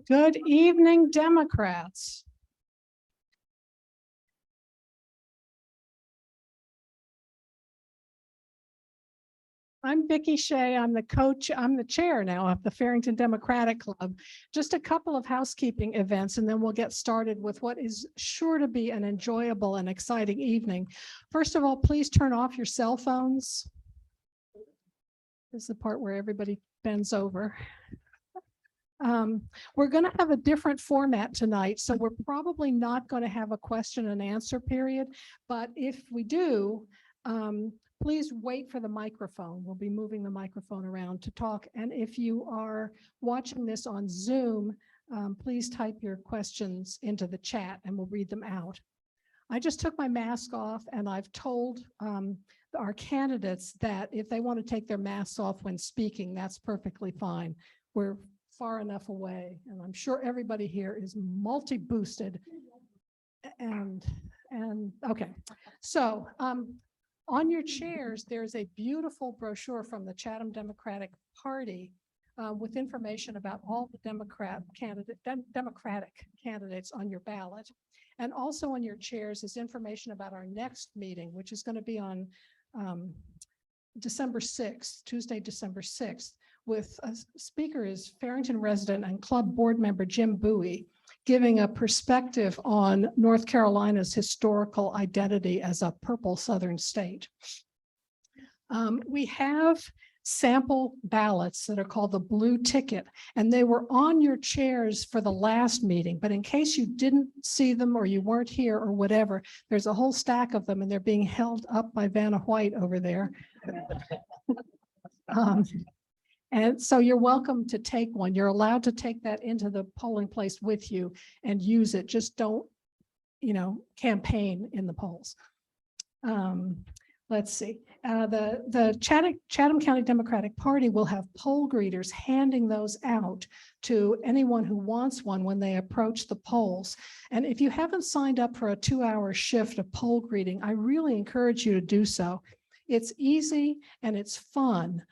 Good evening, Democrats. I'm Vicki Shea. I'm the coach. I'm the chair now of the Farrington Democratic Club. Just a couple of housekeeping events, and then we'll get started with what is sure to be an enjoyable and exciting evening. First of all, please turn off your cell phones. This is the part where everybody bends over. We're going to have a different format tonight, so we're probably not going to have a question and answer period, but if we do, please wait for the microphone. We'll be moving the microphone around to talk, and if you are watching this on Zoom, please type your questions into the chat and we'll read them out. I just took my mask off, and I've told our candidates that if they want to take their masks off when speaking, that's perfectly fine. We're far enough away, and I'm sure everybody here is multi-boosted. And okay, so on your chairs, there's a beautiful brochure from the Chatham Democratic Party with information about all the Democratic candidates on your ballot. And also on your chairs is information about our next meeting, which is going to be on December 6th, Tuesday, December 6th, with a speaker is Farrington resident and club board member Jim Bowie, giving a perspective on North Carolina's historical identity as a purple Southern state. We have sample ballots that are called the blue ticket, and they were on your chairs for the last meeting, but in case you didn't see them or you weren't here or whatever, there's a whole stack of them, and they're being held up by Vanna White over there. And so you're welcome to take one. You're allowed to take that into the polling place with you and use it. Just don't, campaign in the polls. Let's see. The Chatham County Democratic Party will have poll greeters handing those out to anyone who wants one when they approach the polls. And if you haven't signed up for a 2-hour shift of poll greeting, I really encourage you to do so. It's easy and it's fun.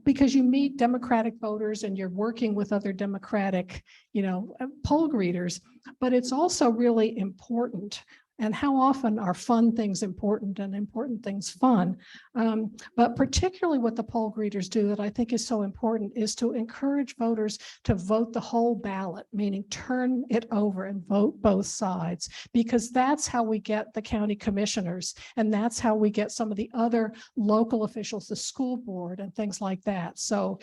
Because you meet Democratic voters and you're working with other Democratic, poll greeters, but it's also really important. And how often are fun things important and important things fun? But particularly what the poll greeters do that I think is so important is to encourage voters to vote the whole ballot, meaning turn it over and vote both sides, because that's how we get the county commissioners, and that's how we get some of the other local officials, the school board and things like that. So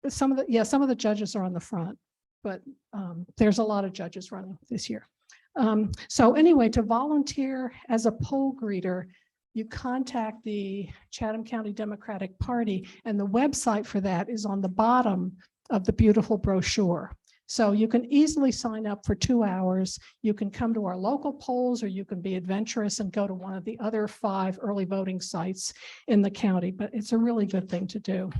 some of the judges are on the front, but there's a lot of judges running this year. So anyway, to volunteer as a poll greeter, you contact the Chatham County Democratic Party, and the website for that is on the bottom of the beautiful brochure. So you can easily sign up for 2 hours. You can come to our local polls, or you can be adventurous and go to one of the other 5 early voting sites in the county, but it's a really good thing to do.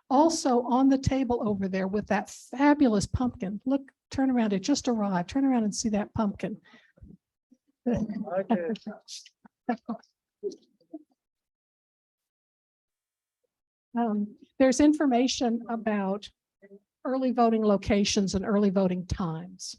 Also on the table over there with that fabulous pumpkin, look, turn around, it just arrived. Turn around and see that pumpkin. There's information about early voting locations and early voting times.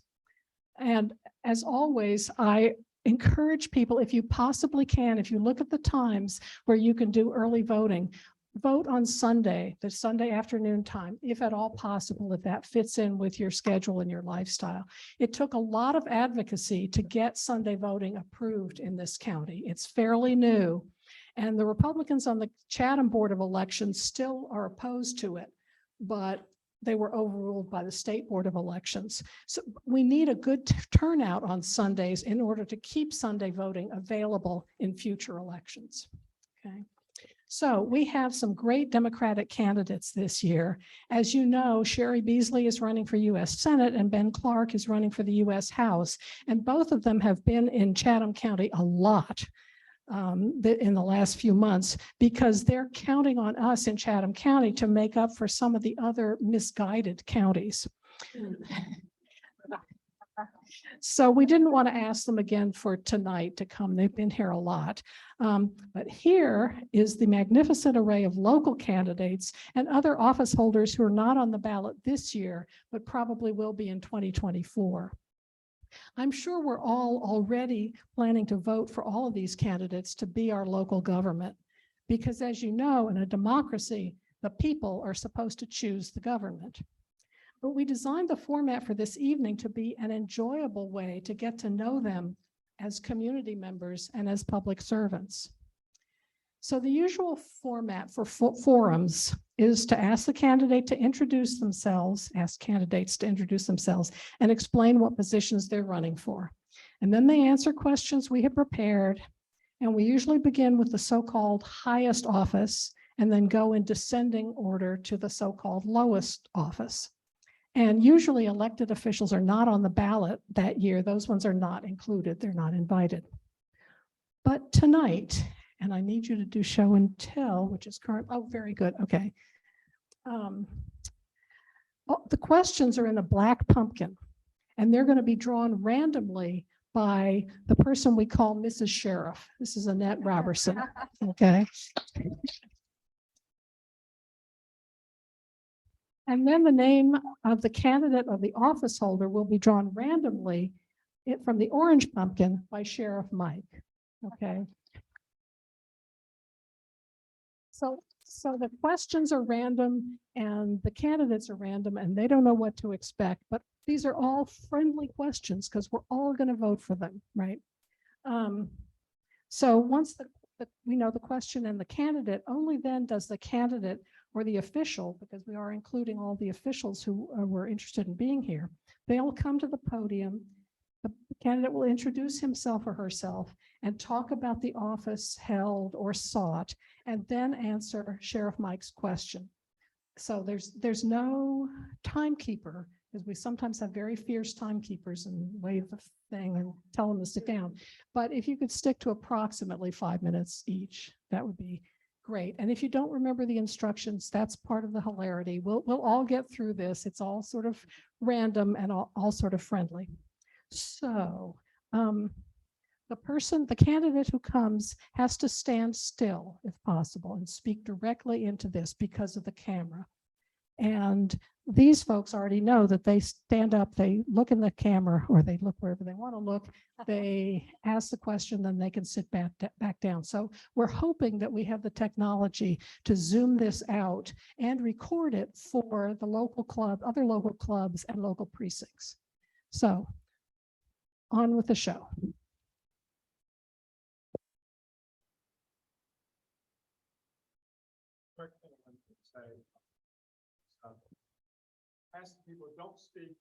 And as always, I encourage people, if you possibly can, if you look at the times where you can do early voting, vote on Sunday, the Sunday afternoon time, if at all possible, if that fits in with your schedule and your lifestyle. It took a lot of advocacy to get Sunday voting approved in this county. It's fairly new, and the Republicans on the Chatham Board of Elections still are opposed to it, but they were overruled by the State Board of Elections. So we need a good turnout on Sundays in order to keep Sunday voting available in future elections. Okay. So we have some great Democratic candidates this year. As you know, Sherry Beasley is running for U.S. Senate and Ben Clark is running for the U.S. House. And both of them have been in Chatham County a lot in the last few months, because they're counting on us in Chatham County to make up for some of the other misguided counties. So we didn't want to ask them again for tonight to come. They've been here a lot. But here is the magnificent array of local candidates and other office holders who are not on the ballot this year, but probably will be in 2024. I'm sure we're all already planning to vote for all of these candidates to be our local government, because as you know, in a democracy, the people are supposed to choose the government. But we designed the format for this evening to be an enjoyable way to get to know them as community members and as public servants. So the usual format for forums is to ask the candidate to introduce themselves, ask candidates to introduce themselves and explain what positions they're running for. And then they answer questions we have prepared. And we usually begin with the so-called highest office and then go in descending order to the so-called lowest office. And usually elected officials are not on the ballot that year. Those ones are not included. They're not invited. But tonight, and I need you to do show and tell, which is current. Oh, very good. Okay. The questions are in a black pumpkin, and they're going to be drawn randomly by the person we call Mrs. Sheriff. This is Annette Robertson. Okay. And then the name of the candidate or the office holder will be drawn randomly from the orange pumpkin by Sheriff Mike. Okay. So the questions are random and the candidates are random and they don't know what to expect, but these are all friendly questions because we're all going to vote for them, right? So once we know the question and the candidate, only then does the candidate or the official, because we are including all the officials who were interested in being here, they'll come to the podium. The candidate will introduce himself or herself and talk about the office held or sought, and then answer Sheriff Mike's question. So there's no timekeeper, because we sometimes have very fierce timekeepers and wave the thing and tell them to sit down. But if you could stick to approximately 5 minutes each, that would be great. And if you don't remember the instructions, that's part of the hilarity. We'll all get through this. It's all sort of random and all sort of friendly. So the candidate who comes has to stand still if possible and speak directly into this because of the camera. And these folks already know that they stand up, they look in the camera, or they look wherever they want to look, they ask the question, then they can sit back down. So we're hoping that we have the technology to zoom this out and record it for the local club, other local clubs and local precincts. So on with the show. Ask people, don't speak,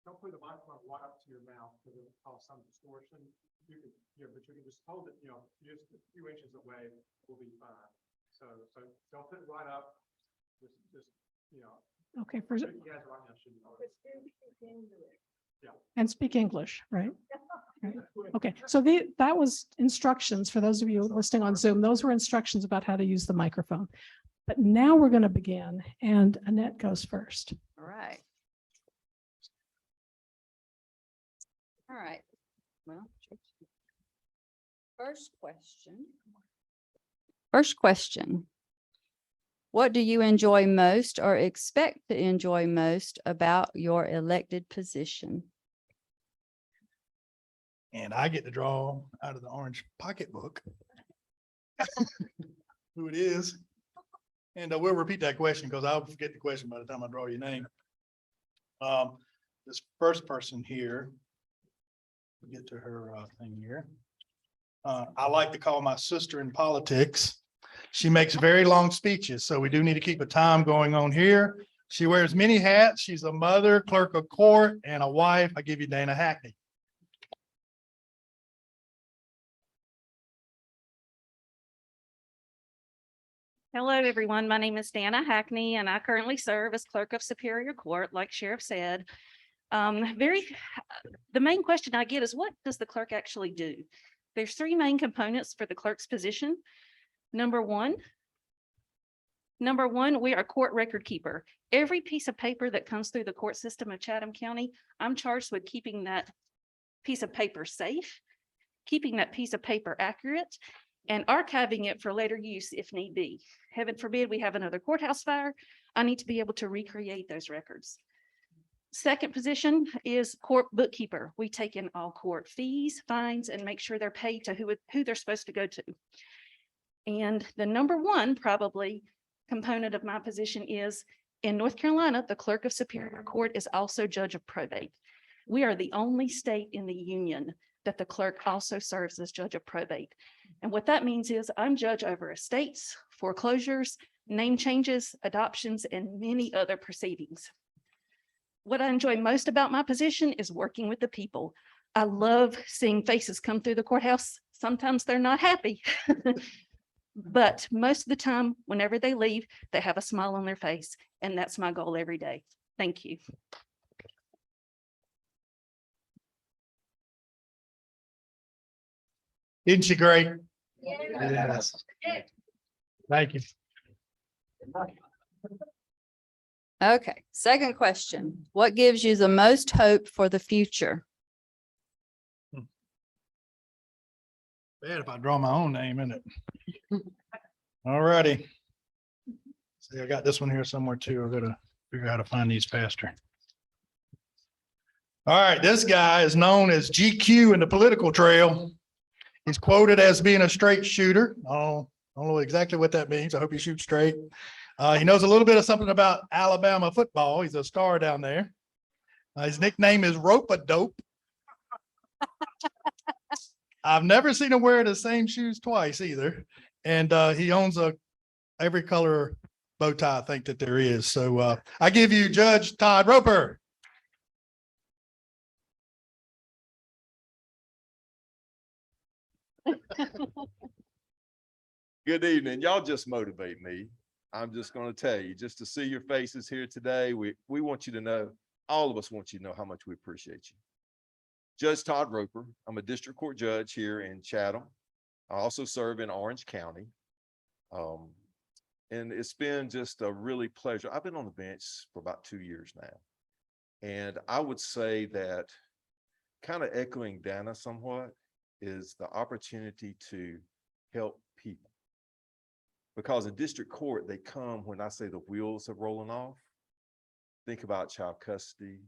don't put the microphone right up to your mouth because it'll cause some distortion. You can, but you can just hold it, just a few inches away will be fine. So don't put it right up. Just Okay, for you guys right now should know. Yeah. And speak English, right? Right. Okay, so that was instructions for those of you listening on Zoom. Those were instructions about how to use the microphone. But now we're going to begin, and Annette goes first. All right. All right. Well, first question. What do you enjoy most or expect to enjoy most about your elected position? And I get to draw out of the orange pocketbook who it is. And we'll repeat that question because I'll forget the question by the time I draw your name. This first person here, we'll get to her thing here. I like to call my sister in politics. She makes very long speeches, so we do need to keep a time going on here. She wears many hats. She's a mother, clerk of court, and a wife. I give you Dana Hackney. Hello, everyone. My name is Dana Hackney, and I currently serve as clerk of Superior Court, like Sheriff said. The main question I get is, what does the clerk actually do? There's three main components for the clerk's position. Number one, Number one, we are court record keeper. Every piece of paper that comes through the court system of Chatham County, I'm charged with keeping that piece of paper safe, keeping that piece of paper accurate, and archiving it for later use if need be. Heaven forbid we have another courthouse fire. I need to be able to recreate those records. Second position is court bookkeeper. We take in all court fees, fines, and make sure they're paid to who they're supposed to go to. And the number one probably component of my position is in North Carolina, the clerk of Superior Court is also judge of probate. We are the only state in the union that the clerk also serves as judge of probate. And what that means is I'm judge over estates, foreclosures, name changes, adoptions, and many other proceedings. What I enjoy most about my position is working with the people. I love seeing faces come through the courthouse. Sometimes they're not happy. But most of the time, whenever they leave, they have a smile on their face. And that's my goal every day. Thank you. Isn't she great? Yes. Thank you. Okay, second question. What gives you the most hope for the future? Bad if I draw my own name in it. All righty. See, I got this one here somewhere too. I've got to figure out how to find these faster. All right, this guy is known as GQ in the political trail. He's quoted as being a straight shooter. I don't know exactly what that means. I hope he shoots straight. He knows a little bit of something about Alabama football. He's a star down there. His nickname is Rope-a-Dope. I've never seen him wear the same shoes twice either. And he owns every color bow tie I think that there is. So I give you Judge Todd Roper. Good evening. Y'all just motivate me. I'm just going to tell you, just to see your faces here today, we want you to know, all of us want you to know how much we appreciate you. Judge Todd Roper, I'm a district court judge here in Chatham. I also serve in Orange County. And it's been just a really pleasure. I've been on the bench for about 2 years now. And I would say that, kind of echoing Dana somewhat, is the opportunity to help people. Because in district court, they come when I say the wheels are rolling off. Think about child custody,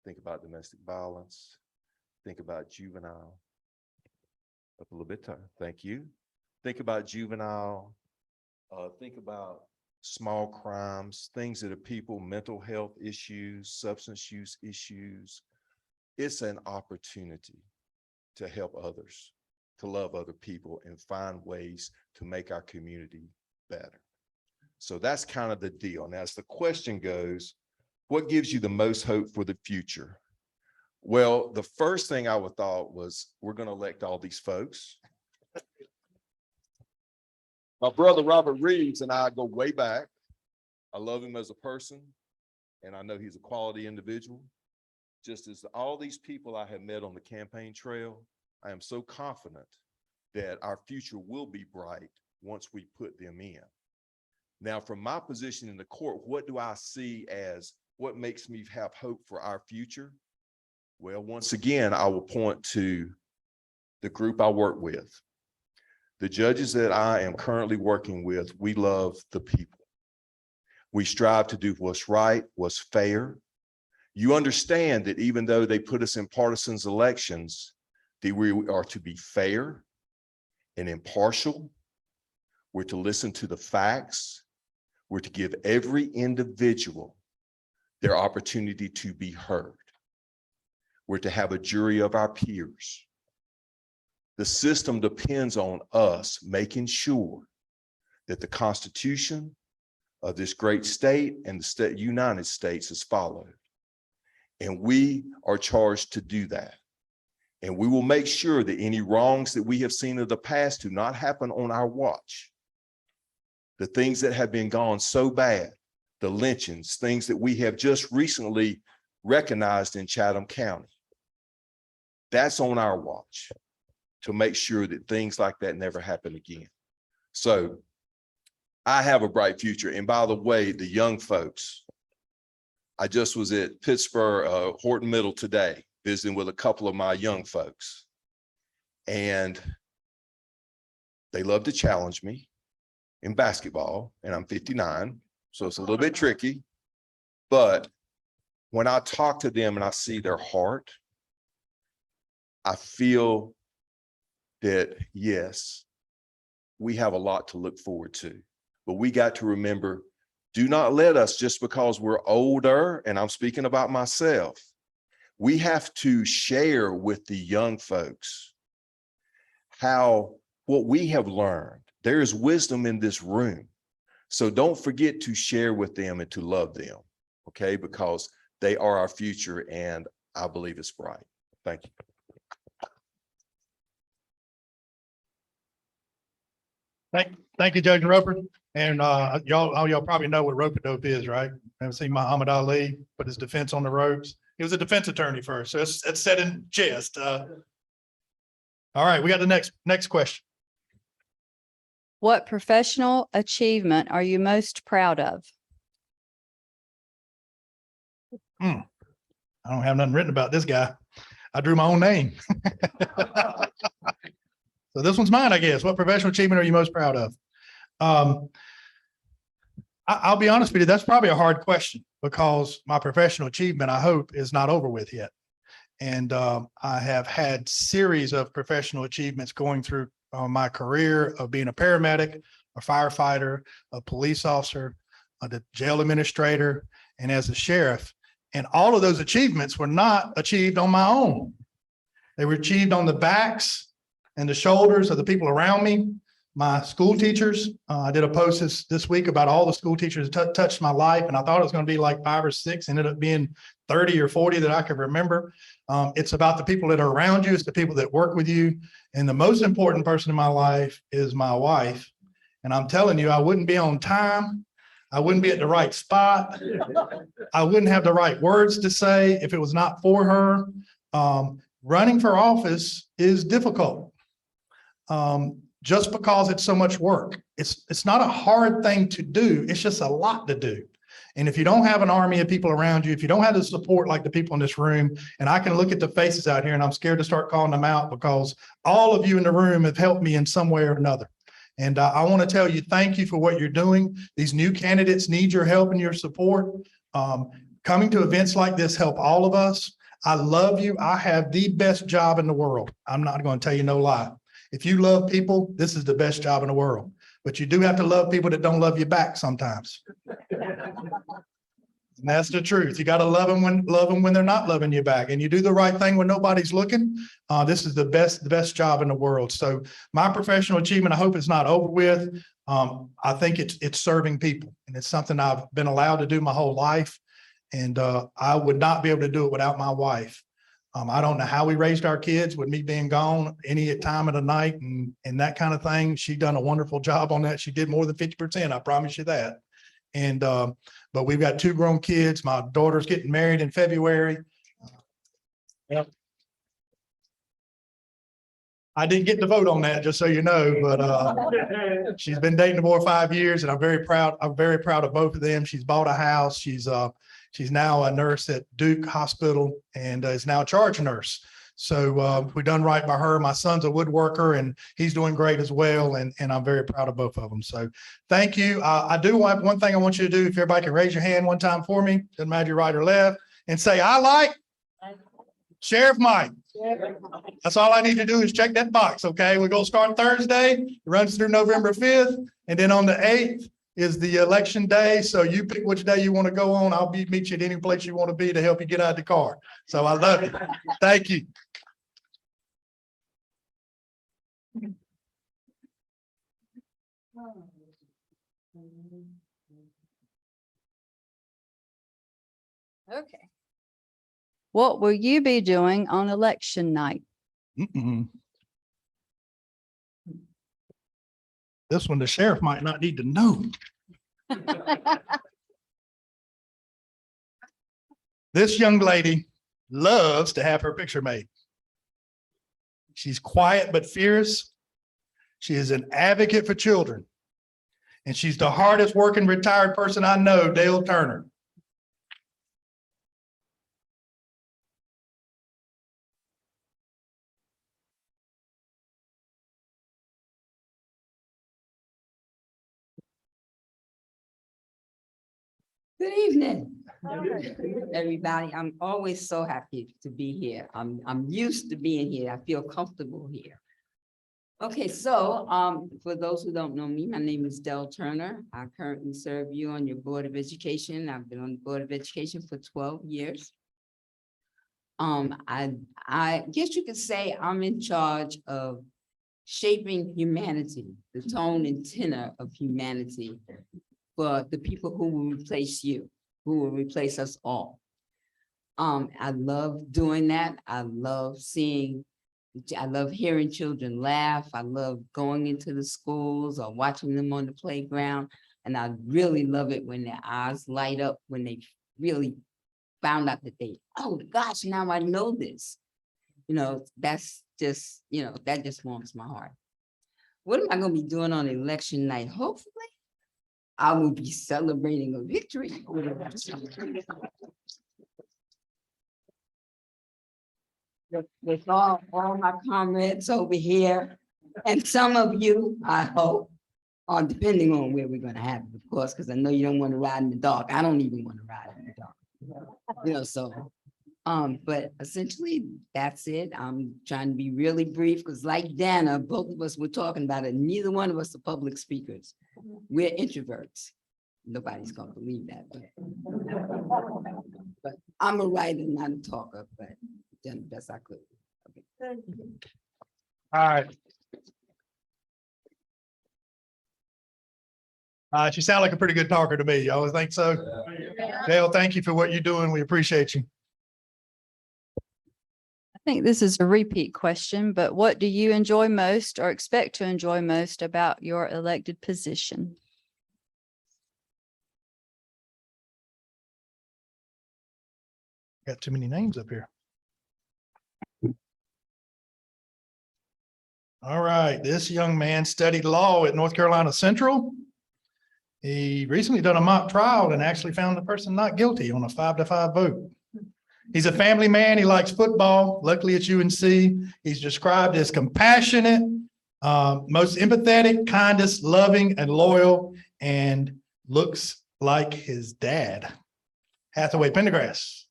think about domestic violence, think about juvenile. Up a little bit, thank you. Think about juvenile, think about small crimes, things that are people, mental health issues, substance use issues. It's an opportunity to help others, to love other people and find ways to make our community better. So that's kind of the deal. Now, as the question goes, what gives you the most hope for the future? Well, the first thing I would thought was we're going to elect all these folks. My brother Robert Reeves and I go way back. I love him as a person, and I know he's a quality individual. Just as all these people I have met on the campaign trail, I am so confident that our future will be bright once we put them in. Now, from my position in the court, what do I see as what makes me have hope for our future? Well, once again, I will point to the group I work with. The judges that I am currently working with, we love the people. We strive to do what's right, what's fair. You understand that even though they put us in partisan elections, that we are to be fair and impartial. We're to listen to the facts. We're to give every individual their opportunity to be heard. We're to have a jury of our peers. The system depends on us making sure that the Constitution of this great state and the United States is followed. And we are charged to do that. And we will make sure that any wrongs that we have seen in the past do not happen on our watch. The things that have been gone so bad, the lynchings, things that we have just recently recognized in Chatham County. That's on our watch to make sure that things like that never happen again. So I have a bright future. And by the way, the young folks, I just was at Pittsburgh, Horton Middle today, visiting with a couple of my young folks. And they love to challenge me in basketball, and I'm 59, so it's a little bit tricky. But when I talk to them and I see their heart, I feel that, yes, we have a lot to look forward to. But we got to remember, do not let us, just because we're older, and I'm speaking about myself, we have to share with the young folks what we have learned. There is wisdom in this room. So don't forget to share with them and to love them, okay? Because they are our future, and I believe it's bright. Thank you. Thank you, Judge Roper. And y'all probably know what rope-a-dope is, right? Never seen Muhammad Ali put his defense on the ropes. He was a defense attorney first, so it's set in chest. All right, we got the next question. What professional achievement are you most proud of? I don't have nothing written about this guy. I drew my own name. So this one's mine, I guess. What professional achievement are you most proud of? I'll be honest with you, that's probably a hard question because my professional achievement, I hope, is not over with yet. And I have had series of professional achievements going through my career of being a paramedic, a firefighter, a police officer, the jail administrator, and as a sheriff. And all of those achievements were not achieved on my own. They were achieved on the backs and the shoulders of the people around me, my school teachers. I did a post this week about all the school teachers that touched my life, and I thought it was going to be like 5 or 6, ended up being 30 or 40 that I could remember. It's about the people that are around you. It's the people that work with you. And the most important person in my life is my wife. And I'm telling you, I wouldn't be on time. I wouldn't be at the right spot. I wouldn't have the right words to say if it was not for her. Running for office is difficult. Just because it's so much work. It's not a hard thing to do. It's just a lot to do. And if you don't have an army of people around you, if you don't have the support like the people in this room, and I can look at the faces out here and I'm scared to start calling them out because all of you in the room have helped me in some way or another. And I want to tell you, thank you for what you're doing. These new candidates need your help and your support. Coming to events like this help all of us. I love you. I have the best job in the world. I'm not going to tell you no lie. If you love people, this is the best job in the world. But you do have to love people that don't love you back sometimes. And that's the truth. You got to love them when they're not loving you back. And you do the right thing when nobody's looking. This is the best job in the world. So my professional achievement, I hope it's not over with. I think it's serving people, and it's something I've been allowed to do my whole life. And I would not be able to do it without my wife. I don't know how we raised our kids with me being gone any time of the night and that kind of thing. She done a wonderful job on that. She did more than 50%. I promise you that. And, but we've got 2 grown kids. My daughter's getting married in February. Yep. I didn't get to vote on that, just so you know, but she's been dating for 5 years, and I'm very proud. I'm very proud of both of them. She's bought a house. She's now a nurse at Duke Hospital and is now a charge nurse. So we've done right by her. My son's a woodworker and he's doing great as well. And I'm very proud of both of them. So thank you. I do have one thing I want you to do. If everybody can raise your hand one time for me, doesn't matter your right or left, and say, I like Sheriff Mike. That's all I need to do is check that box. Okay. We're going to start Thursday. It runs through November 5th. And then on the 8th is the election day. So you pick which day you want to go on. I'll meet you at any place you want to be to help you get out of the car. So I love you. Thank you. Okay. What will you be doing on election night? This one, the sheriff might not need to know. This young lady loves to have her picture made. She's quiet but fierce. She is an advocate for children. And she's the hardest working retired person I know, Dale Turner. Good evening, everybody. I'm always so happy to be here. I'm used to being here. I feel comfortable here. Okay, so for those who don't know me, my name is Del Turner. I currently serve you on your Board of Education. I've been on the Board of Education for 12 years. I guess you could say I'm in charge of shaping humanity, the tone and tenor of humanity for the people who will replace you, who will replace us all. I love doing that. I love hearing children laugh. I love going into the schools or watching them on the playground. And I really love it when their eyes light up, when they really found out that oh gosh, now I know this. You know, that's just, that just warms my heart. What am I gonna be doing on election night? Hopefully, I will be celebrating a victory. With all my comrades over here, and some of you, I hope, are depending on where we're gonna have it, of course, because I know you don't want to ride in the dark. I don't even want to ride in the dark. So, but essentially, that's it. I'm trying to be really brief, because like Dana, both of us were talking about it. Neither one of us are public speakers. We're introverts. Nobody's gonna believe that, but I'm a writer, not a talker, but done the best I could. Okay. All right. She sounded like a pretty good talker to me. You always think so? Dale, thank you for what you're doing. We appreciate you. I think this is a repeat question, but what do you enjoy most or expect to enjoy most about your elected position? Got too many names up here. All right, this young man studied law at North Carolina Central. He recently done a mock trial and actually found the person not guilty on a 5-5 vote. He's a family man. He likes football. Luckily it's UNC. He's described as compassionate, most empathetic, kindest, loving, and loyal, and looks like his dad. Hathaway Pendergrass.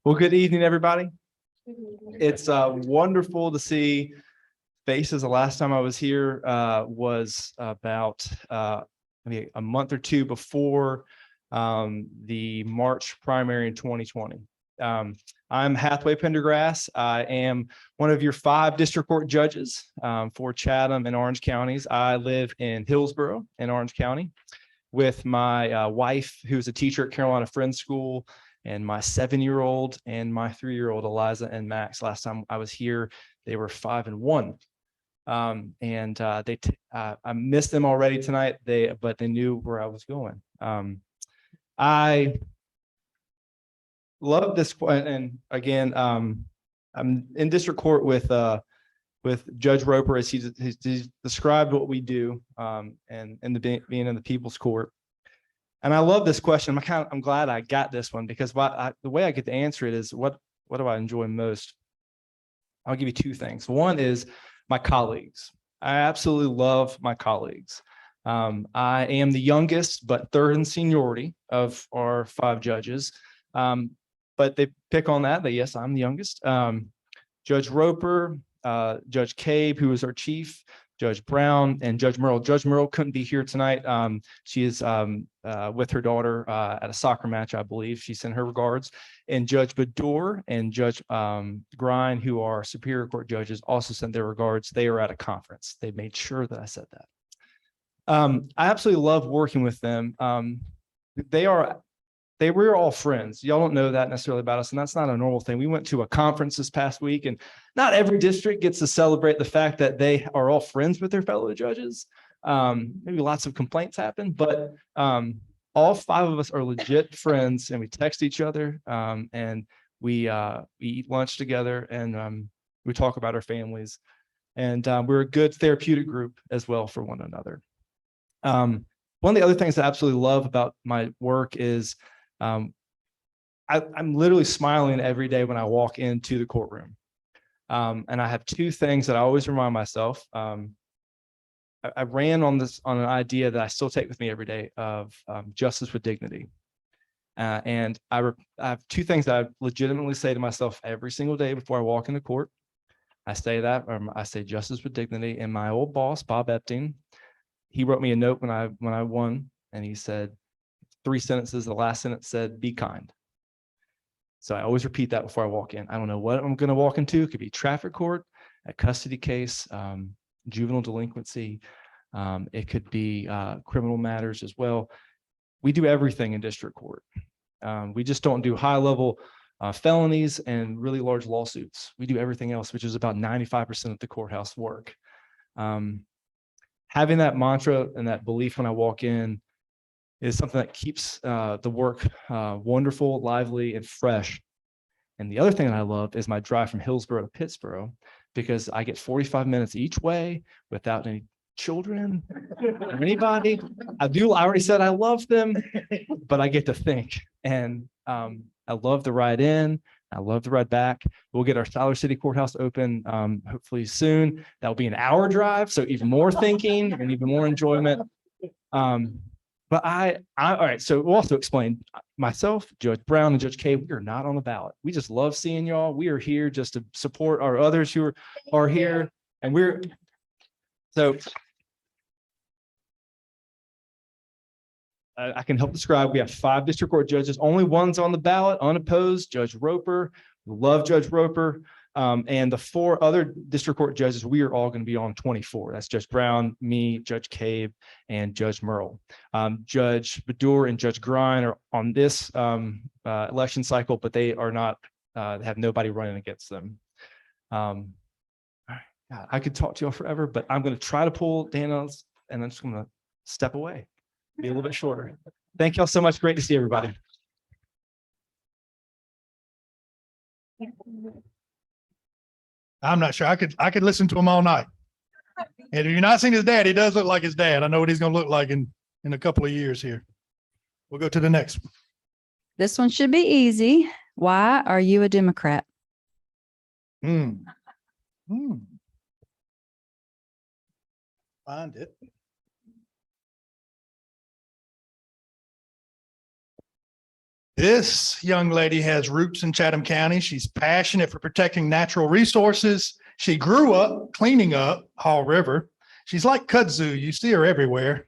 Well, good evening, everybody. It's wonderful to see faces. The last time I was here was about maybe a month or two before the March primary in 2020. I'm Hathaway Pendergrass. I am one of your 5 district court judges for Chatham and Orange counties. I live in Hillsborough in Orange County with my wife, who's a teacher at Carolina Friends School, and my 7-year-old and my 3-year-old Eliza and Max. Last time I was here, they were 5 and 1. I missed them already tonight. But they knew where I was going. I love this, and again, I'm in district court with Judge Roper, as he's described what we do, and being in the People's Court. And I love this question. I'm glad I got this one, because the way I get to answer it is what do I enjoy most? I'll give you 2 things. One is my colleagues. I absolutely love my colleagues. I am the youngest, but 3rd in seniority of our 5 judges. But they pick on that. But yes, I'm the youngest. Judge Roper, Judge Cabe, who is our chief, Judge Brown, and Judge Merle. Judge Merle couldn't be here tonight. She is with her daughter at a soccer match, I believe. She sent her regards. And Judge Bador and Judge Grind, who are Superior Court judges, also sent their regards. They are at a conference. They made sure that I said that. I absolutely love working with them. We're all friends. Y'all don't know that necessarily about us, and that's not a normal thing. We went to a conference this past week, and not every district gets to celebrate the fact that they are all friends with their fellow judges. Maybe lots of complaints happen, but all 5 of us are legit friends, and we text each other, and We eat lunch together, and we talk about our families. And we're a good therapeutic group as well for one another. One of the other things I absolutely love about my work is I'm literally smiling every day when I walk into the courtroom. And I have two things that I always remind myself. I ran on an idea that I still take with me every day of justice with dignity. And I have two things that I legitimately say to myself every single day before I walk into court. I say that, I say justice with dignity. And my old boss, Bob Epting, he wrote me a note when I won, and he said 3 sentences. The last sentence said, "Be kind." So I always repeat that before I walk in. I don't know what I'm going to walk into. It could be traffic court, a custody case, juvenile delinquency. It could be criminal matters as well. We do everything in district court. We just don't do high-level felonies and really large lawsuits. We do everything else, which is about 95% of the courthouse work. Having that mantra and that belief when I walk in is something that keeps the work wonderful, lively, and fresh. And the other thing that I love is my drive from Hillsborough to Pittsburgh, because I get 45 minutes each way without any children or anybody. I already said I love them, but I get to think. And I love the ride in. I love the ride back. We'll get our Siler City Courthouse open hopefully soon. That'll be an hour drive, so even more thinking and even more enjoyment. But all right, so we'll also explain myself, Judge Brown, and Judge Kay, we are not on the ballot. We just love seeing y'all. We are here just to support our others who are here. And so I can help describe. We have 5 district court judges, only one's on the ballot, unopposed, Judge Roper. We love Judge Roper. And the 4 other district court judges, we are all going to be on 24. That's Judge Brown, me, Judge Cabe, and Judge Merle. Judge Bedour and Judge Grine are on this election cycle, but they are not, they have nobody running against them. God, I could talk to y'all forever, but I'm going to try to pull Dana's, and I'm just going to step away, be a little bit shorter. Thank y'all so much. Great to see everybody. I'm not sure. I could listen to him all night. And if you're not seeing his dad, he does look like his dad. I know what he's going to look like in a couple of years here. We'll go to the next one. This one should be easy. Why are you a Democrat? Find it. This young lady has roots in Chatham County. She's passionate for protecting natural resources. She grew up cleaning up Hall River. She's like kudzu. You see her everywhere.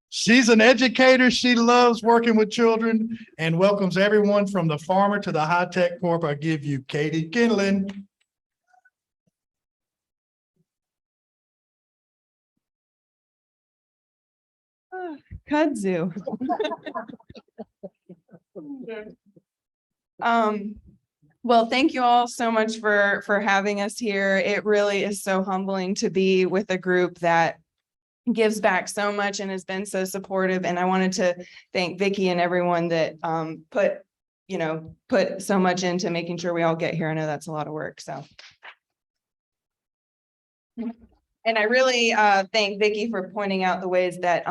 She's an educator. She loves working with children and welcomes everyone from the farmer to the high-tech corp. I give you Katie Kinlan. Kudzu. Well, thank you all so much for having us here. It really is so humbling to be with a group that gives back so much and has been so supportive. And I wanted to thank Vicki and everyone that put so much into making sure we all get here. I know that's a lot of work. So. And I really thank Vicki for pointing out the ways that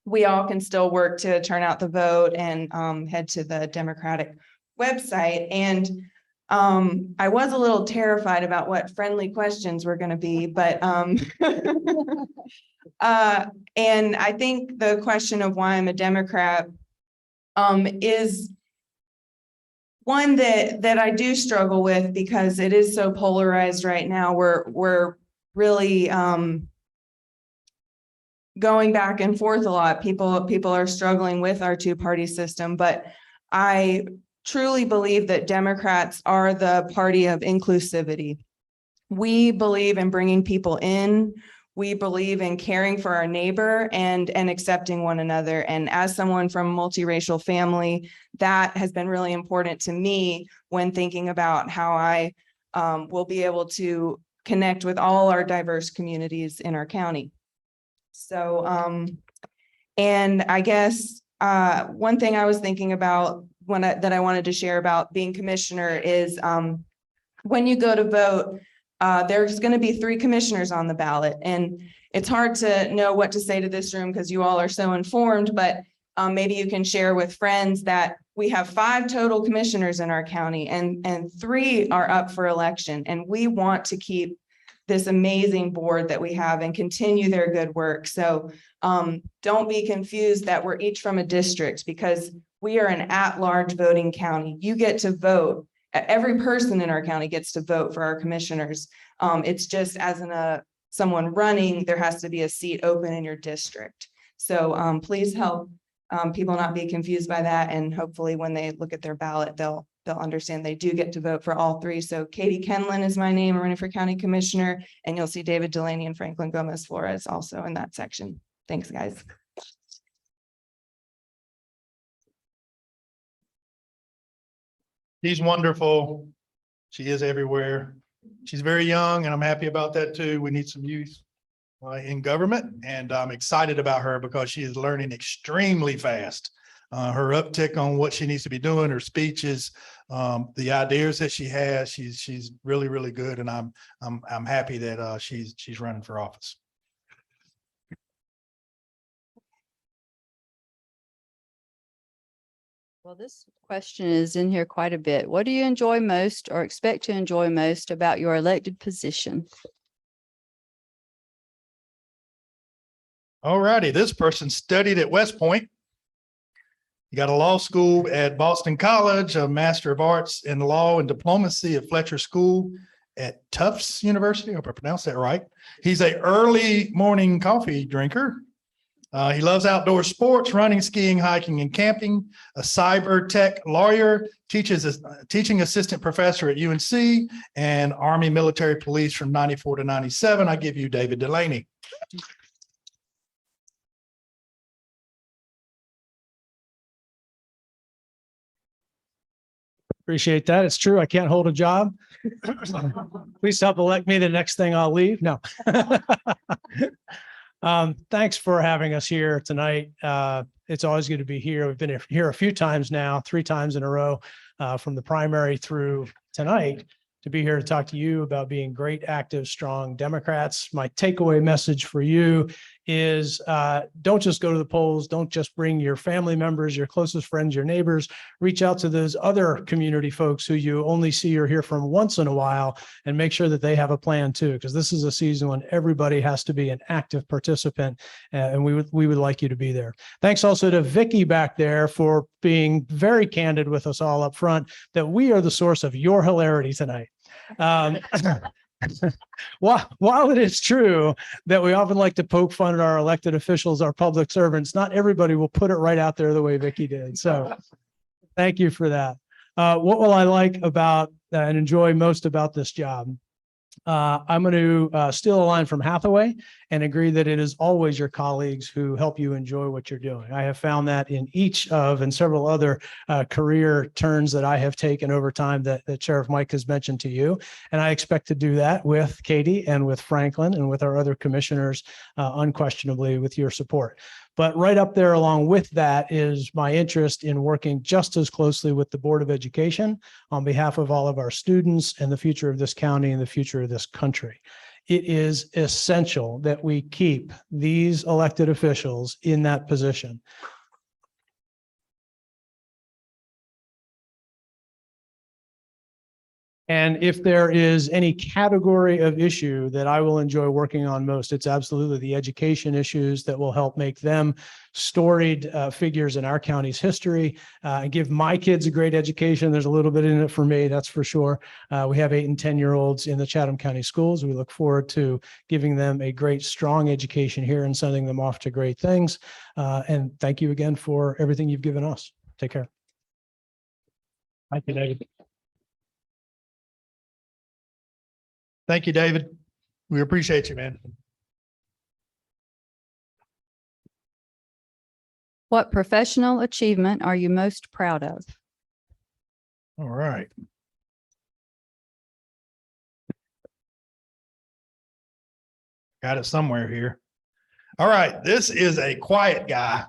we all can still work to turn out the vote and head to the Democratic website. And I was a little terrified about what friendly questions were going to be, but and I think the question of why I'm a Democrat is one that I do struggle with, because it is so polarized right now. We're really going back and forth a lot. People are struggling with our two-party system, but I truly believe that Democrats are the party of inclusivity. We believe in bringing people in. We believe in caring for our neighbor and accepting one another. And as someone from a multiracial family, that has been really important to me when thinking about how I will be able to connect with all our diverse communities in our county. So, and I guess one thing I was thinking about that I wanted to share about being commissioner is, when you go to vote, there's going to be 3 commissioners on the ballot, and it's hard to know what to say to this room because you all are so informed, but maybe you can share with friends that we have 5 total commissioners in our county, and 3 are up for election, and we want to keep this amazing board that we have and continue their good work. So don't be confused that we're each from a district, because we are an at-large voting county. You get to vote. Every person in our county gets to vote for our commissioners. It's just as someone running, there has to be a seat open in your district. So please help people not be confused by that. And hopefully when they look at their ballot, they'll understand they do get to vote for all 3. So Katie Kenlin is my name. I'm running for county commissioner, and you'll see David Delaney and Franklin Gomez Flores also in that section. Thanks, guys. She's wonderful. She is everywhere. She's very young, and I'm happy about that too. We need some youth in government, and I'm excited about her because she is learning extremely fast. Her uptick on what she needs to be doing, her speeches, the ideas that she has, she's really, really good, and I'm happy that she's running for office. Well, this question is in here quite a bit. What do you enjoy most or expect to enjoy most about your elected position? All righty, this person studied at West Point. He got a law school at Boston College, a Master of Arts in Law and Diplomacy at Fletcher School at Tufts University. I hope I pronounced that right. He's an early morning coffee drinker. He loves outdoor sports, running, skiing, hiking, and camping. A cyber tech lawyer, teaching assistant professor at UNC, and Army military police from 94 to 97. I give you David Delaney. Appreciate that. It's true. I can't hold a job. Please help elect me. The next thing I'll leave. No. Thanks for having us here tonight. It's always good to be here. We've been here a few times now, 3 times in a row, from the primary through tonight, to be here to talk to you about being great, active, strong Democrats. My takeaway message for you is don't just go to the polls. Don't just bring your family members, your closest friends, your neighbors. Reach out to those other community folks who you only see or hear from once in a while, and make sure that they have a plan too, because this is a season when everybody has to be an active participant, and we would like you to be there. Thanks also to Vicky back there for being very candid with us all up front that we are the source of your hilarity tonight. While it is true that we often like to poke fun at our elected officials, our public servants, not everybody will put it right out there the way Vicky did. So thank you for that. What will I like about and enjoy most about this job? I'm going to steal a line from Hathaway and agree that it is always your colleagues who help you enjoy what you're doing. I have found that in each of and several other career turns that I have taken over time that Sheriff Mike has mentioned to you. And I expect to do that with Katie and with Franklin and with our other commissioners, unquestionably with your support. But right up there along with that is my interest in working just as closely with the Board of Education on behalf of all of our students and the future of this county and the future of this country. It is essential that we keep these elected officials in that position. And if there is any category of issue that I will enjoy working on most, it's absolutely the education issues that will help make them storied figures in our county's history, and give my kids a great education. There's a little bit in it for me, that's for sure. We have 8 and 10-year-olds in the Chatham County schools. We look forward to giving them a great, strong education here and sending them off to great things. And thank you again for everything you've given us. Take care. Thank you, David. Thank you, David. We appreciate you, man. What professional achievement are you most proud of? All right. Got it somewhere here. All right. This is a quiet guy.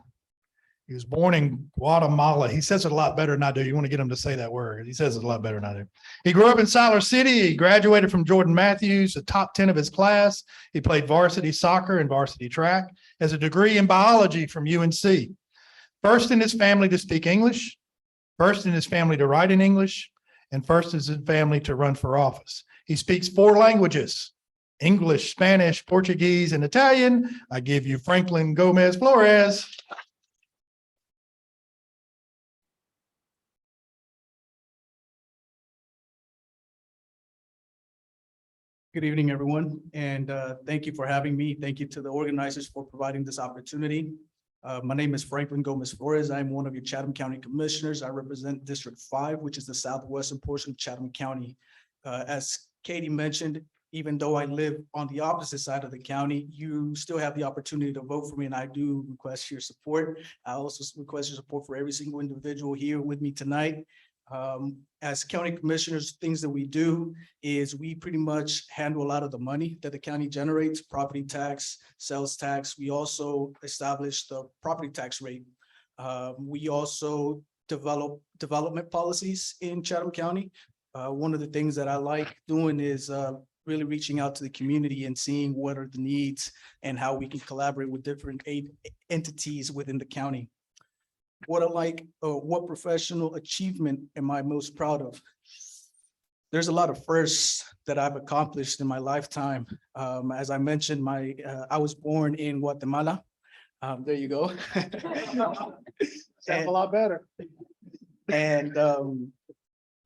He was born in Guatemala. He says it a lot better than I do. You want to get him to say that word. He says it a lot better than I do. He grew up in Siler City. He graduated from Jordan Matthews, the top 10 of his class. He played varsity soccer and varsity track, has a degree in biology from UNC. First in his family to speak English, first in his family to write in English, and first in his family to run for office. He speaks 4 languages, English, Spanish, Portuguese, and Italian. I give you Franklin Gomez Flores. Good evening, everyone, and thank you for having me. Thank you to the organizers for providing this opportunity. My name is Franklin Gomez Flores. I'm one of your Chatham County Commissioners. I represent District 5, which is the southwestern portion of Chatham County. As Katie mentioned, even though I live on the opposite side of the county, you still have the opportunity to vote for me, and I do request your support. I also request your support for every single individual here with me tonight. As county commissioners, things that we do is we pretty much handle a lot of the money that the county generates, property tax, sales tax. We also establish the property tax rate. We also develop development policies in Chatham County. One of the things that I like doing is really reaching out to the community and seeing what are the needs and how we can collaborate with different entities within the county. What professional achievement am I most proud of? There's a lot of firsts that I've accomplished in my lifetime. As I mentioned, I was born in Guatemala. There you go. Sounds a lot better. And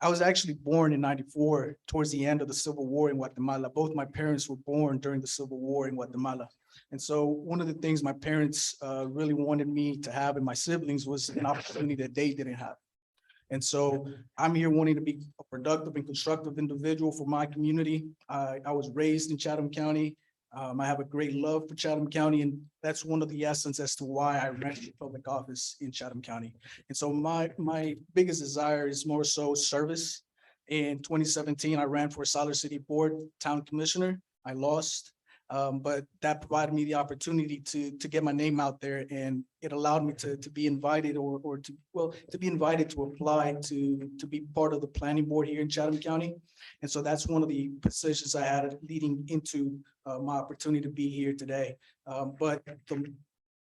I was actually born in '94, towards the end of the Civil War in Guatemala. Both my parents were born during the Civil War in Guatemala. And so one of the things my parents really wanted me to have and my siblings was an opportunity that they didn't have. And so I'm here wanting to be a productive and constructive individual for my community. I was raised in Chatham County. I have a great love for Chatham County, and that's one of the essence as to why I ran for public office in Chatham County. And so my biggest desire is more so service. In 2017, I ran for Siler City Board Town Commissioner. I lost. But that provided me the opportunity to get my name out there, and it allowed me to be invited to be invited to apply to be part of the planning board here in Chatham County. And so that's one of the positions I had leading into my opportunity to be here today. But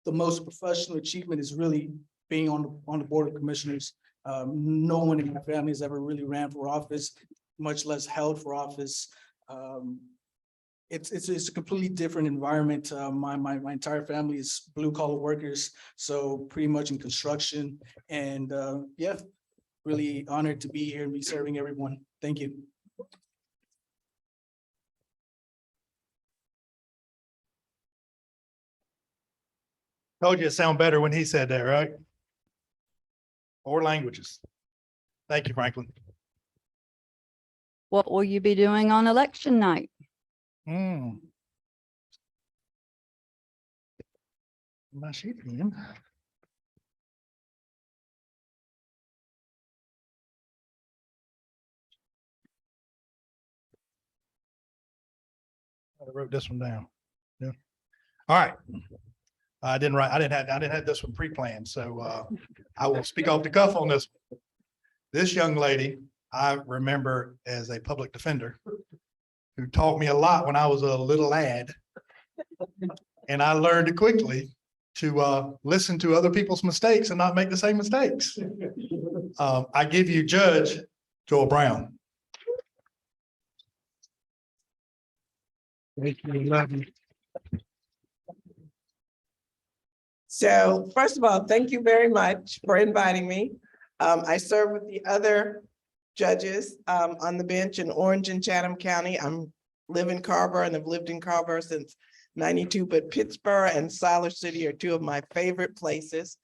the most professional achievement is really being on the board of commissioners. No one in my family has ever really ran for office, much less held for office. It's a completely different environment. My entire family is blue collar workers, so pretty much in construction. And yeah, really honored to be here and be serving everyone. Thank you. Told you it sound better when he said that, right? 4 languages. Thank you, Franklin. What will you be doing on election night? My sheet again. I wrote this one down. Yeah. All right. I didn't have this one pre-planned, so I will speak off the cuff on this. This young lady, I remember as a public defender who taught me a lot when I was a little lad. And I learned quickly to listen to other people's mistakes and not make the same mistakes. I give you Judge Joel Brown. Thank you. Love you. So first of all, thank you very much for inviting me. I serve with the other judges on the bench in Orange and Chatham County. Live in Carver and have lived in Carver since '92, but Pittsburgh and Siler City are 2 of my favorite places.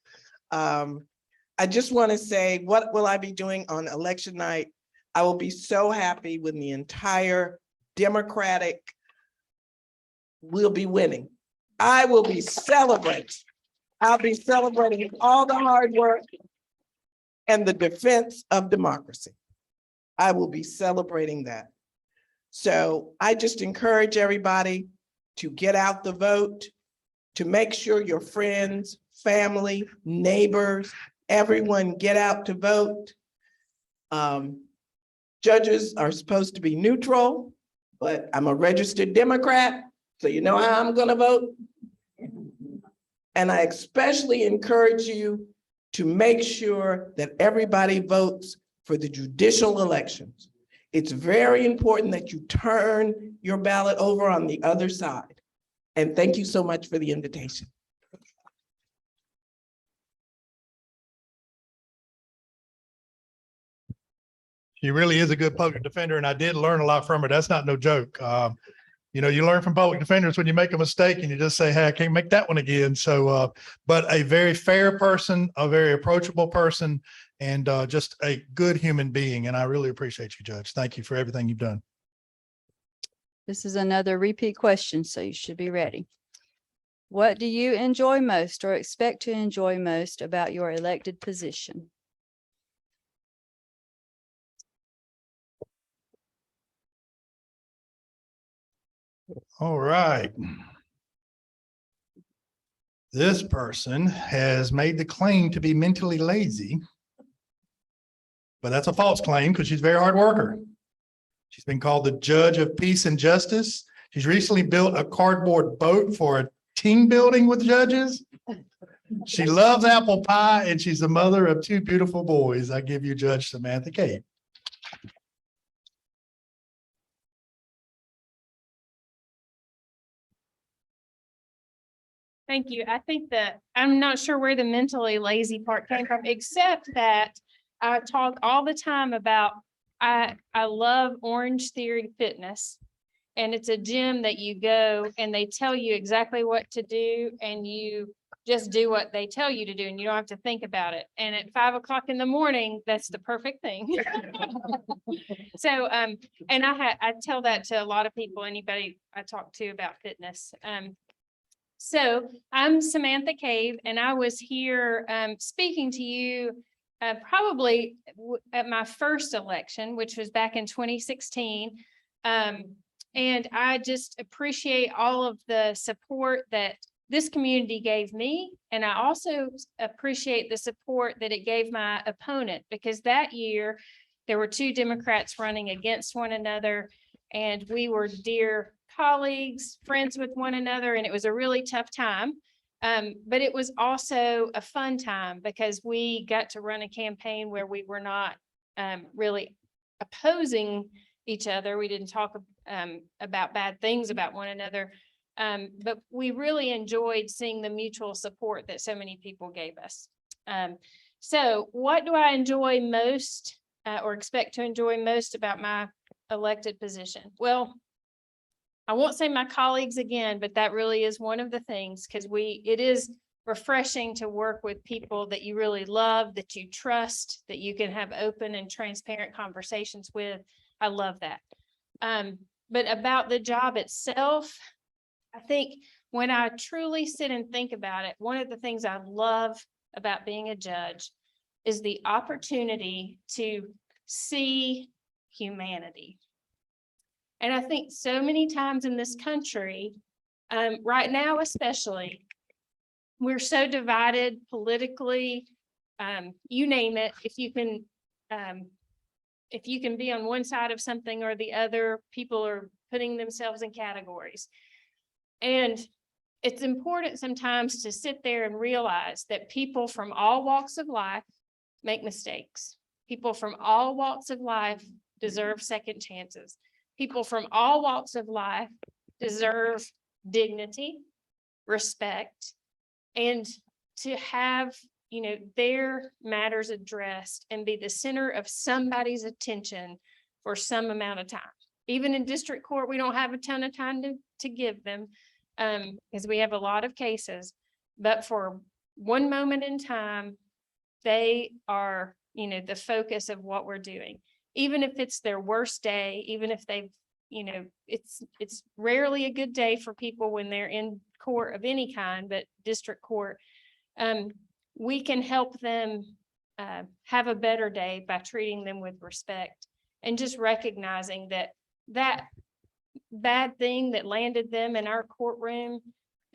I just want to say, what will I be doing on election night? I will be so happy when the entire Democratic will be winning. I will be celebrating. I'll be celebrating all the hard work and the defense of democracy. I will be celebrating that. So I just encourage everybody to get out the vote, to make sure your friends, family, neighbors, everyone get out to vote. Judges are supposed to be neutral, but I'm a registered Democrat, so you know how I'm gonna vote. And I especially encourage you to make sure that everybody votes for the judicial elections. It's very important that you turn your ballot over on the other side. And thank you so much for the invitation. She really is a good public defender, and I did learn a lot from her. That's not no joke. You know, you learn from public defenders when you make a mistake and you just say, hey, I can't make that one again. So, but a very fair person, a very approachable person, and just a good human being. And I really appreciate you, Judge. Thank you for everything you've done. This is another repeat question, so you should be ready. What do you enjoy most or expect to enjoy most about your elected position? All right. This person has made the claim to be mentally lazy, but that's a false claim because she's a very hard worker. She's been called the judge of peace and justice. She's recently built a cardboard boat for a team building with judges. She loves apple pie and she's the mother of 2 beautiful boys. I give you Judge Samantha Cave. Thank you. I think that I'm not sure where the mentally lazy part came from, except that I talk all the time about I love Orange Theory Fitness. And it's a gym that you go and they tell you exactly what to do and you just do what they tell you to do and you don't have to think about it. And at 5 o'clock in the morning, that's the perfect thing. So, and I tell that to a lot of people, anybody I talk to about fitness. So I'm Samantha Cave and I was here speaking to you probably at my first election, which was back in 2016. And I just appreciate all of the support that this community gave me. And I also appreciate the support that it gave my opponent, because that year there were 2 Democrats running against one another and we were dear colleagues, friends with one another, and it was a really tough time. But it was also a fun time because we got to run a campaign where we were not really opposing each other. We didn't talk about bad things about one another, but we really enjoyed seeing the mutual support that so many people gave us. So what do I enjoy most or expect to enjoy most about my elected position? Well, I won't say my colleagues again, but that really is one of the things, because it is refreshing to work with people that you really love, that you trust, that you can have open and transparent conversations with. I love that. But about the job itself, I think when I truly sit and think about it, one of the things I love about being a judge is the opportunity to see humanity. And I think so many times in this country, right now especially, we're so divided politically, you name it. If you can be on one side of something or the other, people are putting themselves in categories. And it's important sometimes to sit there and realize that people from all walks of life make mistakes. People from all walks of life deserve second chances. People from all walks of life deserve dignity, respect, and to have, their matters addressed and be the center of somebody's attention for some amount of time. Even in district court, we don't have a ton of time to give them because we have a lot of cases, but for one moment in time, they are, the focus of what we're doing. Even if it's their worst day, even if they've, it's rarely a good day for people when they're in court of any kind, but district court, we can help them have a better day by treating them with respect and just recognizing that bad thing that landed them in our courtroom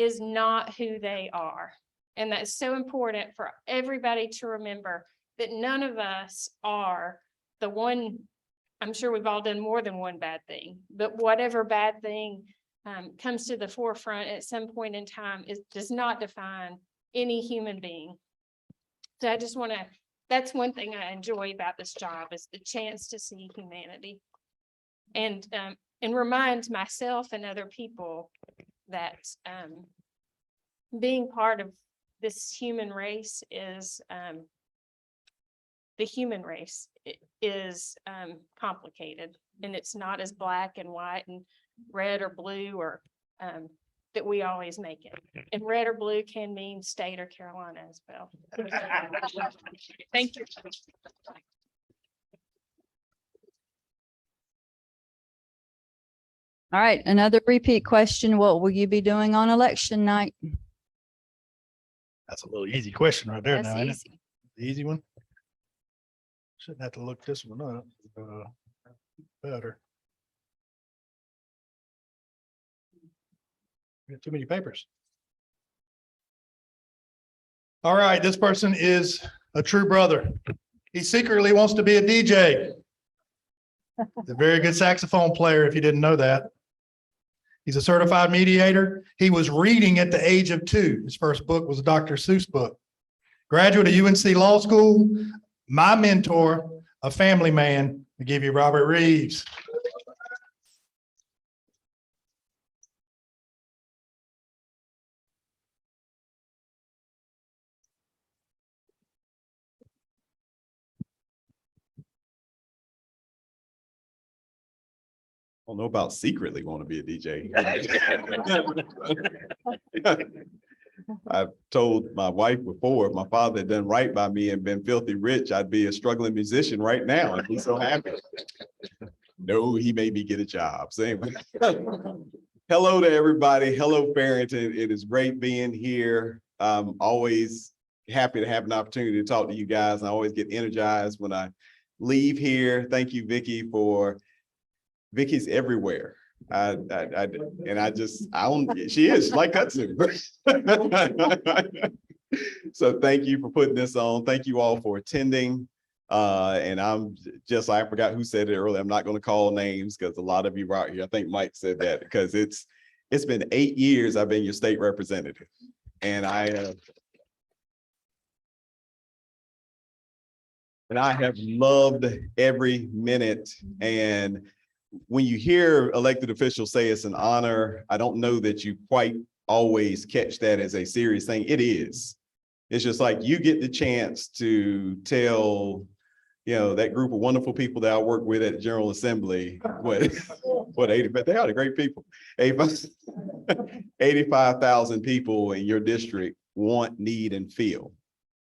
is not who they are. And that's so important for everybody to remember, that none of us are the one. I'm sure we've all done more than one bad thing, but whatever bad thing comes to the forefront at some point in time, it does not define any human being. So I just want to, that's one thing I enjoy about this job, is the chance to see humanity. And remind myself and other people that being part of this human race is the human race is complicated, and it's not as black and white and red or blue or that we always make it. And red or blue can mean state or Carolina as well. Thank you. All right, another repeat question. What will you be doing on election night? That's a little easy question right there That's now, ain't it? easy. The easy one. Shouldn't have to look this one up. Better. We got too many papers. All right, this person is a true brother. He secretly wants to be a DJ. He's a very good saxophone player, if you didn't know that. He's a certified mediator. He was reading at the age of 2. His first book was a Dr. Seuss book. Graduate of UNC Law School, my mentor, a family man. I give you Robert Reeves. I don't know about secretly want to be a DJ. I've told my wife before, if my father had done right by me and been filthy rich, I'd be a struggling musician right now. I'd be so happy. No, he made me get a job. So anyway. Hello to everybody. Hello, Farrington. It is great being here. I'm always happy to have an opportunity to talk to you guys. I always get energized when I leave here. Thank you, Vicki, for Vicki's everywhere. She is like kudzu. So thank you for putting this on. Thank you all for attending. And I forgot who said it earlier. I'm not going to call names because a lot of you are out here. I think Mike said that because it's been 8 years I've been your state representative. And I have loved every minute. And when you hear elected officials say it's an honor, I don't know that you quite always catch that as a serious thing. It is. It's just like you get the chance to tell, that group of wonderful people that I work with at the General Assembly, but they are the great people. 85,000 people in your district want, need, and feel.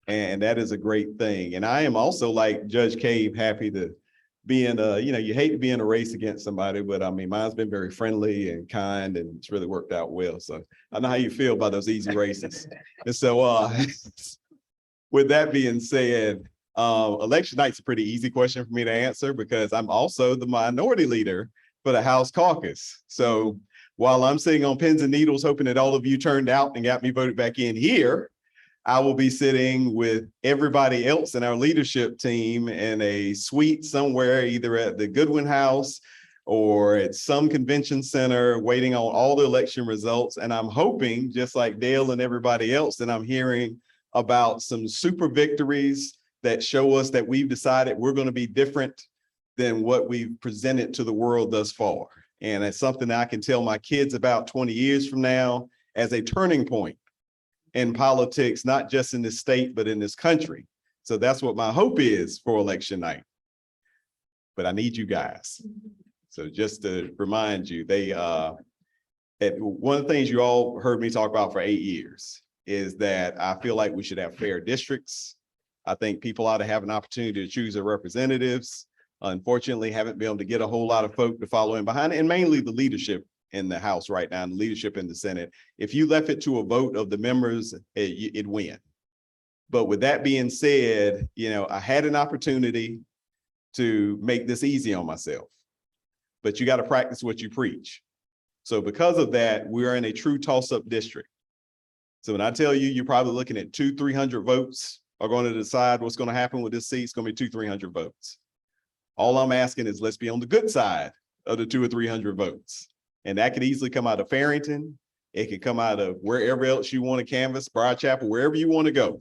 And that is a great thing. And I am also, like Judge Cave, happy to be in you hate to be in a race against somebody, but I mean, mine's been very friendly and kind, and it's really worked out well. So I know how you feel about those easy races. And so with that being said, election night's a pretty easy question for me to answer because I'm also the minority leader for the House caucus. So while I'm sitting on pins and needles, hoping that all of you turned out and got me voted back in here, I will be sitting with everybody else in our leadership team in a suite somewhere, either at the Goodwin House or at some convention center, waiting on all the election results. And I'm hoping, just like Dale and everybody else, that I'm hearing about some super victories that show us that we've decided we're going to be different than what we've presented to the world thus far. And it's something that I can tell my kids about 20 years from now as a turning point in politics, not just in this state, but in this country. So that's what my hope is for election night. But I need you guys. So just to remind you, one of the things you all heard me talk about for 8 years is that I feel like we should have fair districts. I think people ought to have an opportunity to choose their representatives. Unfortunately, haven't been able to get a whole lot of folk to follow in behind it, and mainly the leadership in the House right now and the leadership in the Senate. If you left it to a vote of the members, it'd win. But with that being said, I had an opportunity to make this easy on myself, but you got to practice what you preach. So because of that, we are in a true toss-up district. So when I tell you, you're probably looking at 200-300 votes are going to decide what's going to happen with this seat. It's going to be 200-300 votes. All I'm asking is let's be on the good side of the 200 or 300 votes. And that could easily come out of Farrington. It could come out of wherever else you want to canvass, Briar Chapel, wherever you want to go.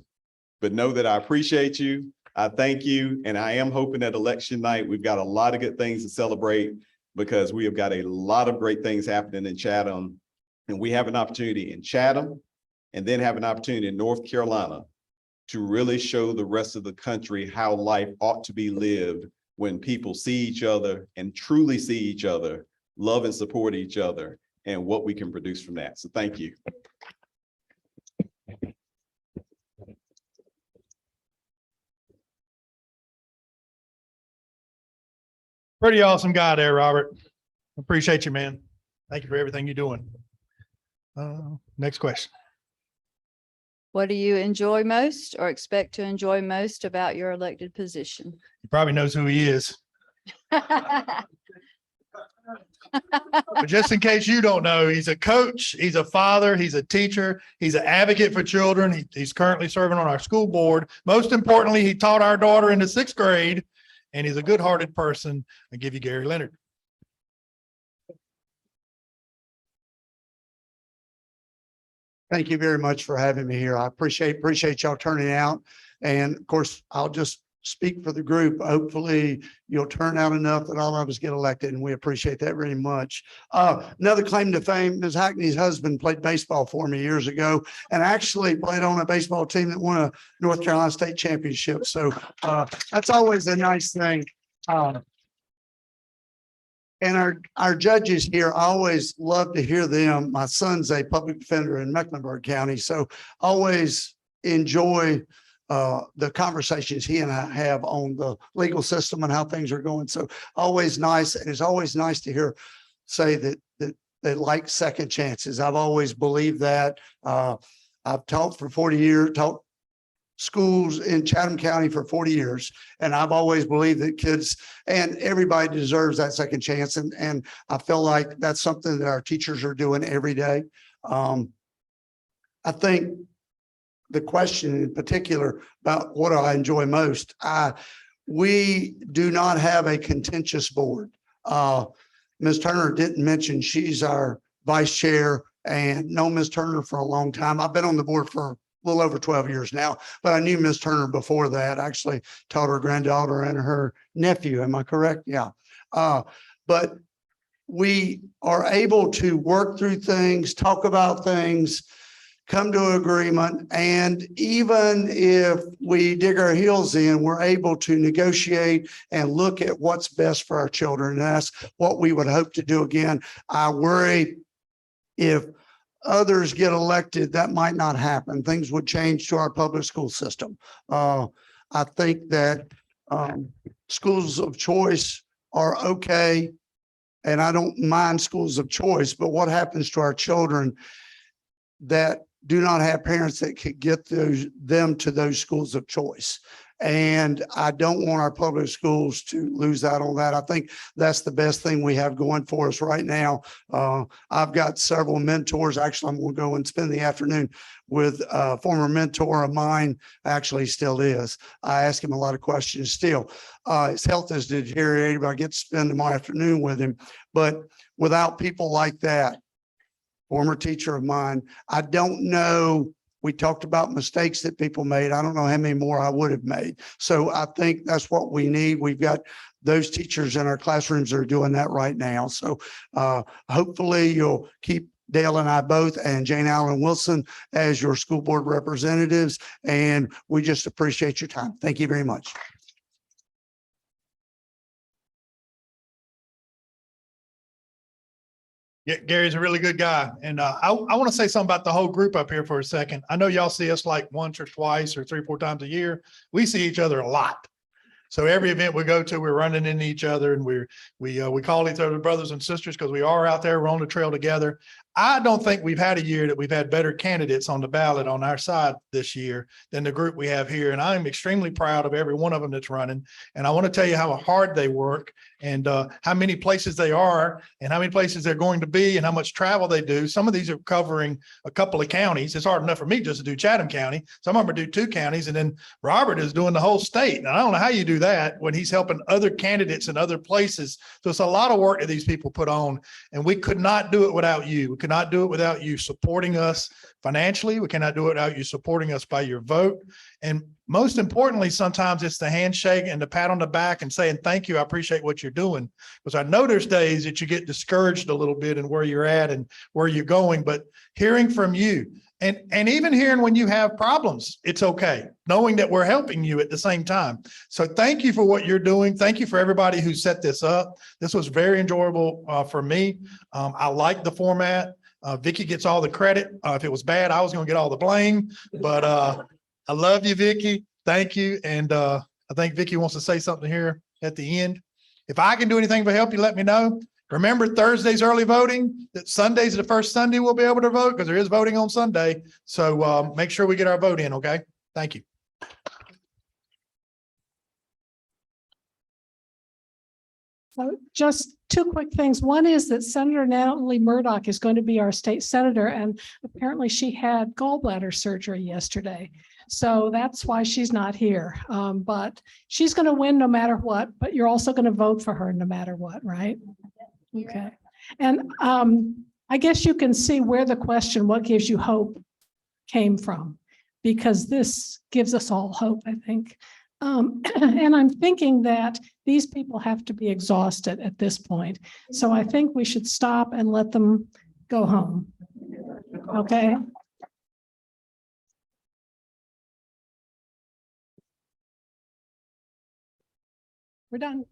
But know that I appreciate you. I thank you. And I am hoping that election night, we've got a lot of good things to celebrate because we have got a lot of great things happening in Chatham. And we have an opportunity in Chatham and then have an opportunity in North Carolina to really show the rest of the country how life ought to be lived when people see each other and truly see each other, love and support each other, and what we can produce from that. So thank you. Pretty awesome guy there, Robert. Appreciate you, man. Thank you for everything you're doing. Next question. What do you enjoy most or expect to enjoy most about your elected position? He probably knows who he is, but just in case you don't know, he's a coach, he's a father, he's a teacher, he's an advocate for children. He's currently serving on our school board. Most importantly, he taught our daughter in the 6th grade, and he's a good-hearted person. I give you Gary Leonard. Thank you very much for having me here. I appreciate y'all turning out. And of course, I'll just speak for the group. Hopefully you'll turn out enough that all of us get elected, and we appreciate that very much. Another claim to fame, Ms. Hackney's husband played baseball for me years ago and actually played on a baseball team that won a North Carolina state championship. So that's always a nice thing. And our judges here, I always love to hear them. My son's a public defender in Mecklenburg County, so always enjoy the conversations he and I have on the legal system and how things are going. So always nice. And it's always nice to hear say that they like second chances. I've always believed that. I've taught for 40 years, taught schools in Chatham County for 40 years. And I've always believed that kids and everybody deserves that second chance. And I feel like that's something that our teachers are doing every day. I think the question in particular about what do I enjoy most, we do not have a contentious board. Ms. Turner didn't mention she's our vice chair and known Ms. Turner for a long time. I've been on the board for a little over 12 years now, but I knew Ms. Turner before that. I actually taught her granddaughter and her nephew. Am I correct? Yeah. But we are able to work through things, talk about things, come to agreement. And even if we dig our heels in, we're able to negotiate and look at what's best for our children. And that's what we would hope to do again. I worry if others get elected, that might not happen. Things would change to our public school system. I think that schools of choice are okay. And I don't mind schools of choice, but what happens to our children that do not have parents that could get them to those schools of choice? And I don't want our public schools to lose out on that. I think that's the best thing we have going for us right now. I've got several mentors. Actually, I'm going to go and spend the afternoon with a former mentor of mine, actually still is. I ask him a lot of questions still. His health has deteriorated, but I get to spend my afternoon with him. But without people like that, former teacher of mine, I don't know. We talked about mistakes that people made. I don't know how many more I would have made. So I think that's what we need. We've got those teachers in our classrooms that are doing that right now. So hopefully you'll keep Dale and I both and Jane Allen Wilson as your school board representatives. And we just appreciate your time. Thank you very much. Yeah, Gary's a really good guy. And I want to say something about the whole group up here for a second. I know y'all see us like once or twice or 3 or 4 times a year. We see each other a lot. So every event we go to, we're running into each other, and we call each other brothers and sisters because we are out there. We're on the trail together. I don't think we've had a year that we've had better candidates on the ballot on our side this year than the group we have here. And I'm extremely proud of every one of them that's running. And I want to tell you how hard they work and how many places they are and how many places they're going to be and how much travel they do. Some of these are covering a couple of counties. It's hard enough for me just to do Chatham County. Some of them do 2 counties, and then Robert is doing the whole state. And I don't know how you do that when he's helping other candidates in other places. So it's a lot of work that these people put on, and we could not do it without you. We could not do it without you supporting us financially. We cannot do it without you supporting us by your vote. And most importantly, sometimes it's the handshake and the pat on the back and saying, thank you, I appreciate what you're doing. Because I know there's days that you get discouraged a little bit in where you're at and where you're going, but hearing from you and even hearing when you have problems, it's okay, knowing that we're helping you at the same time. So thank you for what you're doing. Thank you for everybody who set this up. This was very enjoyable for me. I like the format. Vicky gets all the credit. If it was bad, I was going to get all the blame, but I love you, Vicky. Thank you. And I think Vicky wants to say something here at the end. If I can do anything to help you, let me know. Remember Thursday's early voting, that Sunday's the first Sunday we'll be able to vote because there is voting on Sunday. So make sure we get our vote in. Okay. Thank you. So just 2 quick things. One is that Senator Natalie Murdoch is going to be our state senator, and apparently she had gallbladder surgery yesterday. So that's why she's not here. But she's going to win no matter what, but you're also going to vote for her no matter what, right? Okay. And I guess you can see where the question, what gives you hope, came from, because this gives us all hope, I think. And I'm thinking that these people have to be exhausted at this point. So I think we should stop and let them go home. Okay. We're done.